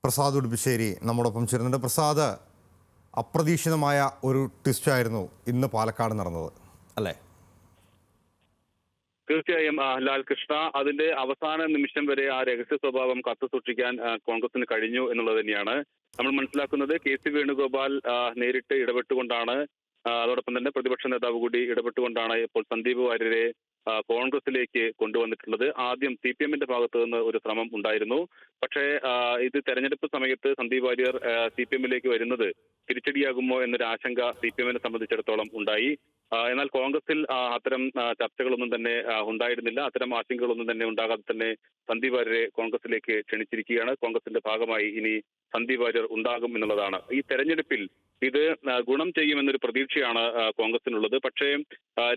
പ്രസാദ് ഉടുപ്പിശ്ശേരി നമ്മോടൊപ്പം ചേരുന്നുണ്ട്. പ്രസാദ്, അപ്രതീക്ഷിതമായ ഒരു ട്വിസ്റ്റായിരുന്നു ഇന്ന് പാലക്കാട് നടന്നത്, അല്ലേ? തീർച്ചയായും ലാൽകൃഷ്ണ, അതിന്റെ അവസാന നിമിഷം വരെ ആ രഹസ്യ സ്വഭാവം കാത്തു സൂക്ഷിക്കാൻ കോൺഗ്രസിന് കഴിഞ്ഞു എന്നുള്ളത് തന്നെയാണ് നമ്മൾ മനസ്സിലാക്കുന്നത്. കെ.സി. വേണുഗോപാൽ നേരിട്ട് ഇടപെട്ടുകൊണ്ടാണ്, അതോടൊപ്പം തന്നെ പ്രതിപക്ഷ നേതാവ് കൂടി ഇടപെട്ടുകൊണ്ടാണ് ഇപ്പോൾ സന്ദീപ് വാര്യരെ കോൺഗ്രസിലേക്ക് കൊണ്ടുവന്നിട്ടുള്ളത്. ആദ്യം CPM-ന്റെ ഭാഗത്തു നിന്ന് ഒരു ശ്രമം ഉണ്ടായിരുന്നു. പക്ഷേ ഇത് തെരഞ്ഞെടുപ്പ് സമയത്ത് സന്ദീപ് വാര്യർ CPM-ലേക്ക് വരുന്നത് തിരിച്ചടിയാകുമോ എന്നൊരു ആശങ്ക CPM-നെ സംബന്ധിച്ചിടത്തോളം ഉണ്ടായി. എന്നാൽ കോൺഗ്രസിൽ അത്തരം ചർച്ചകളൊന്നും തന്നെ ഉണ്ടായിരുന്നില്ല. അത്തരം ആശങ്കകളൊന്നും തന്നെ ഉണ്ടാകാതെ തന്നെ സന്ദീപ് വാര്യരെ കോൺഗ്രസിലേക്ക് ക്ഷണിച്ചിരിക്കുകയാണ്. കോൺഗ്രസിന്റെ ഭാഗമായി ഇനി സന്ദീപ് വാര്യർ ഉണ്ടാകും എന്നുള്ളതാണ്. ഈ തെരഞ്ഞെടുപ്പിൽ ഇത് ഗുണം ചെയ്യുമെന്നൊരു പ്രതീക്ഷയാണ് കോൺഗ്രസിനുള്ളത്. പക്ഷേ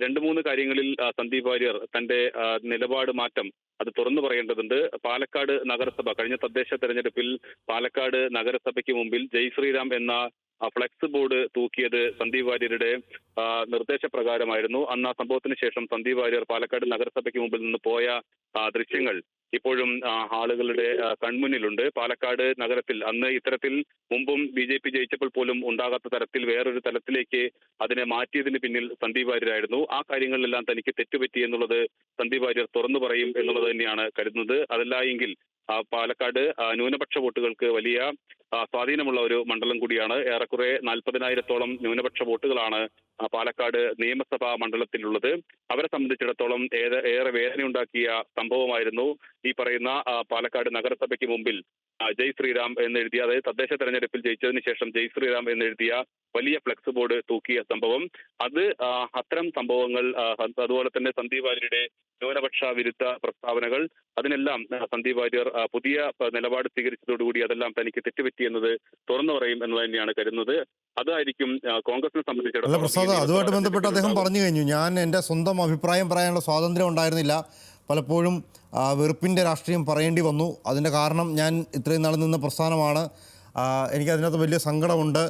2-3 കാര്യങ്ങളിൽ സന്ദീപ് വാര്യർ തന്റെ നിലപാട് മാറ്റം അത് തുറന്നു പറയേണ്ടതുണ്ട്. പാലക്കാട് നഗരസഭ കഴിഞ്ഞ തദ്ദേശ തെരഞ്ഞെടുപ്പിൽ പാലക്കാട് നഗരസഭയ്ക്ക് മുമ്പിൽ ജയ് ശ്രീറാം എന്ന ഫ്ലെക്സ് ബോർഡ് തൂക്കിയത് സന്ദീപ് വാര്യരുടെ നിർദ്ദേശപ്രകാരമായിരുന്നു. അന്ന് ആ സംഭവത്തിന് ശേഷം സന്ദീപ് വാര്യർ പാലക്കാട് നഗരസഭയ്ക്ക് മുമ്പിൽ നിന്ന് പോയ ദൃശ്യങ്ങൾ ഇപ്പോഴും ആളുകളുടെ കൺമുന്നിലുണ്ട്. പാലക്കാട് നഗരത്തിൽ അന്ന് ഇത്തരത്തിൽ മുമ്പും BJP ജയിച്ചപ്പോൾ പോലും ഉണ്ടാകാത്ത തരത്തിൽ വേറൊരു തലത്തിലേക്ക് അതിനെ മാറ്റിയതിന് പിന്നിൽ സന്ദീപ് വാര്യരായിരുന്നു. ആ കാര്യങ്ങളിലെല്ലാം തനിക്ക് തെറ്റുപറ്റി എന്നുള്ളത് സന്ദീപ് വാര്യർ തുറന്നു പറയും എന്നുള്ളത് തന്നെയാണ് കരുതുന്നത്. അതല്ല എങ്കിൽ പാലക്കാട് ന്യൂനപക്ഷ വോട്ടുകൾക്ക് വലിയ സ്വാധീനമുള്ള ഒരു മണ്ഡലം കൂടിയാണ്. ഏറെക്കുറെ 40,000-ഓളം ന്യൂനപക്ഷ വോട്ടുകളാണ് പാലക്കാട് നിയമസഭാ മണ്ഡലത്തിലുള്ളത്. അവരെ സംബന്ധിച്ചിടത്തോളം ഏറെ വേദനയുണ്ടാക്കിയ സംഭവമായിരുന്നു ഈ പറയുന്ന പാലക്കാട് നഗരസഭയ്ക്ക് മുമ്പിൽ ജയ് ശ്രീറാം എന്നെഴുതിയ, അതായത് തദ്ദേശ തെരഞ്ഞെടുപ്പിൽ ജയിച്ചതിന് ശേഷം ജയ് ശ്രീറാം എന്നെഴുതിയ വലിയ ഫ്ലെക്സ് ബോർഡ് തൂക്കിയ സംഭവം. അത് അത്തരം സംഭവങ്ങൾ, അതുപോലെ തന്നെ സന്ദീപ് വാര്യരുടെ ന്യൂനപക്ഷ വിരുദ്ധ പ്രസ്താവനകൾ, അതിനെല്ലാം സന്ദീപ് വാര്യർ പുതിയ നിലപാട് സ്വീകരിച്ചതോടുകൂടി അതെല്ലാം തനിക്ക് തെറ്റുപറ്റി എന്നത് തുറന്നു പറയും എന്ന് തന്നെയാണ് കരുതുന്നത്. അതായിരിക്കും കോൺഗ്രസിനെ സംബന്ധിച്ചിടത്തോളം. പ്രസാദ്, അതുമായിട്ട് ബന്ധപ്പെട്ട് അദ്ദേഹം പറഞ്ഞു കഴിഞ്ഞു, ഞാൻ എൻ്റെ സ്വന്തം അഭിപ്രായം പറയാനുള്ള സ്വാതന്ത്ര്യം ഉണ്ടായിരുന്നില്ല, പലപ്പോഴും വെറുപ്പിൻ്റെ രാഷ്ട്രീയം പറയേണ്ടി വന്നു. അതിൻ്റെ കാരണം ഞാൻ ഇത്രയും നാൾ നിന്ന പ്രസ്ഥാനമാണ്, എനിക്കതിനകത്ത് വലിയ സങ്കടമുണ്ട്.